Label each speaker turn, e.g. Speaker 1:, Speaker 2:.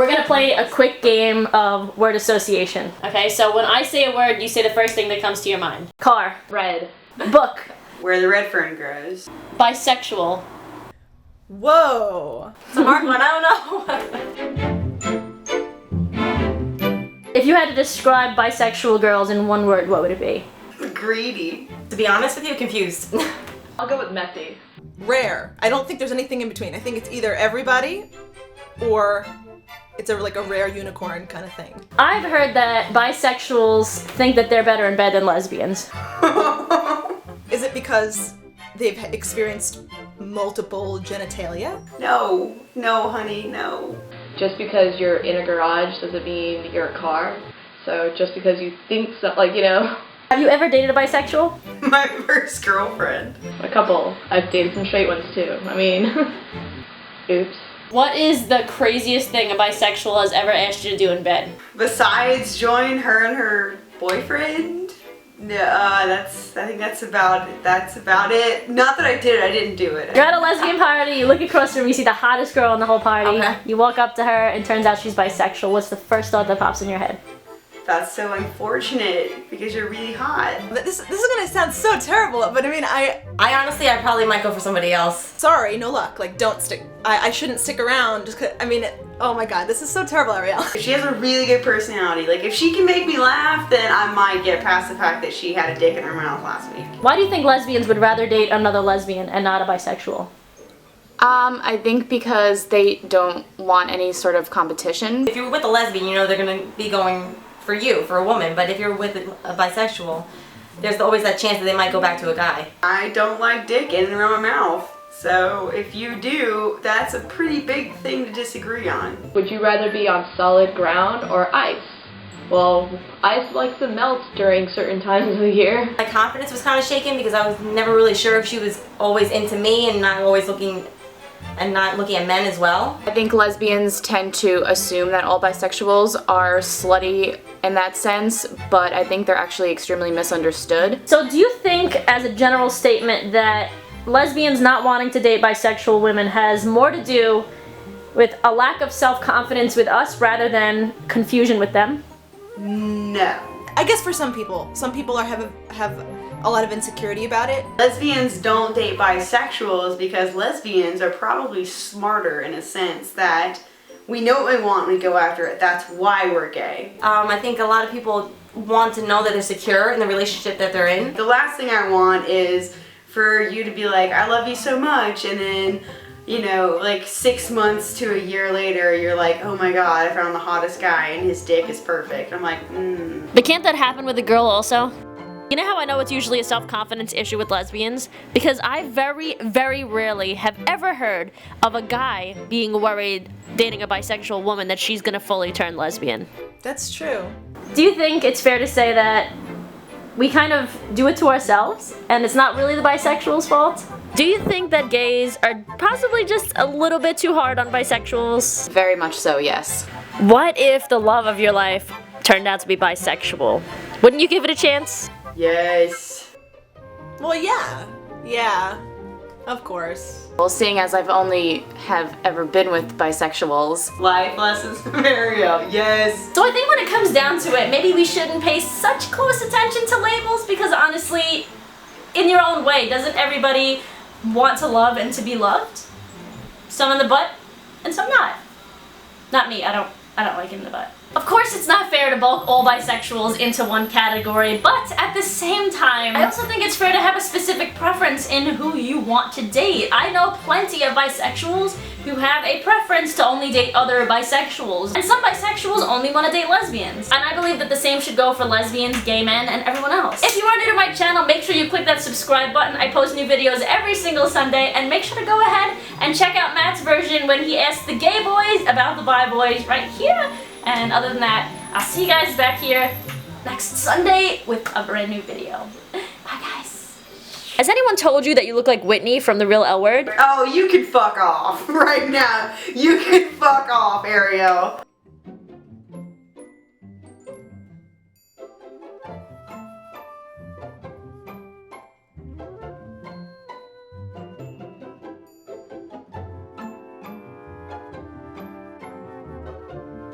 Speaker 1: We're gonna play a quick game of word association. Okay, so when I say a word, you say the first thing that comes to your mind. Car. Red. Book.
Speaker 2: Where the red fern grows.
Speaker 1: Bisexual.
Speaker 3: Whoa.
Speaker 1: It's a hard one, I don't know. If you had to describe bisexual girls in one word, what would it be?
Speaker 2: Greedy.
Speaker 4: To be honest with you, confused.
Speaker 1: I'll go with messy.
Speaker 3: Rare. I don't think there's anything in between. I think it's either everybody or it's like a rare unicorn kind of thing.
Speaker 1: I've heard that bisexuals think that they're better in bed than lesbians.
Speaker 3: Is it because they've experienced multiple genitalia?
Speaker 2: No, honey, no.
Speaker 5: Just because you're in a garage doesn't mean you're a car. So just because you think so,
Speaker 1: Have you ever dated a bisexual?
Speaker 2: My first girlfriend.
Speaker 5: a couple. I've dated some straight ones too. I mean, oops.
Speaker 1: What is the craziest thing a bisexual has ever asked you to do in bed?
Speaker 2: Besides join her and her boyfriend? No, I think that's about it. Not that I did it, I didn't do it.
Speaker 1: You're at a lesbian party, you look across the room, you see the hottest girl in the whole party.
Speaker 4: Okay.
Speaker 1: You walk up to her and turns out she's bisexual. What's the first thought that pops in your head?
Speaker 2: That's so unfortunate because you're really hot.
Speaker 3: But this is gonna sound so terrible, but I mean, I
Speaker 4: probably might go for somebody else.
Speaker 3: sorry, no luck. Like, don't stick. I shouldn't stick around just 'cause, oh my god, this is so terrible, Arielle.
Speaker 2: She has a really good personality. Like, if she can make me laugh, then I might get past the fact that she had a dick in her mouth last week.
Speaker 1: Why do you think lesbians would rather date another lesbian and not a bisexual?
Speaker 6: I think because they don't want any sort of competition.
Speaker 4: If you're with a lesbian, you know they're gonna be going for you, for a woman. But if you're with a bisexual, there's always that chance that they might go back to a guy.
Speaker 2: I don't like dick in and around my mouth. So if you do, that's a pretty big thing to disagree on.
Speaker 5: Would you rather be on solid ground or ice? Well, ice likes to melt during certain times of the year.
Speaker 4: My confidence was kind of shaken because I was never really sure if she was always into me and not looking at men as well.
Speaker 6: I think lesbians tend to assume that all bisexuals are slutty in that sense, but I think they're actually extremely misunderstood.
Speaker 1: So do you think, as a general statement, that lesbians not wanting to date bisexual women has more to do with a lack of self-confidence with us rather than confusion with them?
Speaker 2: No.
Speaker 3: I guess for some people have a lot of insecurity about it.
Speaker 2: Lesbians don't date bisexuals because lesbians are probably smarter in a sense that we know what we want and we go after it. That's why we're gay.
Speaker 4: I think a lot of people want to know that they're secure in the relationship that they're in.
Speaker 2: The last thing I want is for you to be like, I love you so much, and then, 6 months to a year later, you're like, oh my god, I found the hottest guy and his dick is perfect. I'm like,
Speaker 1: But can't that happen with a girl also? You know how I know it's usually a self-confidence issue with lesbians? Because I very, very rarely have ever heard of a guy being worried dating a bisexual woman that she's gonna fully turn lesbian.
Speaker 3: That's true.
Speaker 1: Do you think it's fair to say that we kind of do it to ourselves and it's not really the bisexual's fault? Do you think that gays are possibly just a little bit too hard on bisexuals?
Speaker 6: Very much so, yes.
Speaker 1: What if the love of your life turned out to be bisexual? Wouldn't you give it a chance?
Speaker 2: yes.
Speaker 3: Well, yeah, of course.
Speaker 6: Well, seeing as I've only have ever been with bisexuals,
Speaker 2: Life lessons from Arielle, yes.
Speaker 1: So I think when it comes down to it, maybe we shouldn't pay such close attention to labels because honestly, in your own way, doesn't everybody want to love and to be loved? Some in the butt and some not. Not me, I don't like in the butt. Of course it's not fair to bulk all bisexuals into one category, but at the same time, I also think it's fair to have a specific preference in who you want to date. I know plenty of bisexuals who have a preference to only date other bisexuals, and some bisexuals only want to date lesbians. And I believe that the same should go for lesbians, gay men, and everyone else. If you are new to my channel, make sure you click that subscribe button. I post new videos every single Sunday, and make sure to go ahead and check out Matt's version when he asks the gay boys about the bi boys right here. And other than that, I'll see you guys back here next Sunday with a brand new video. Bye guys. Has anyone told you that you look like Whitney from The Real L Word?
Speaker 2: Oh, you can fuck off right now. You can fuck off, Arielle.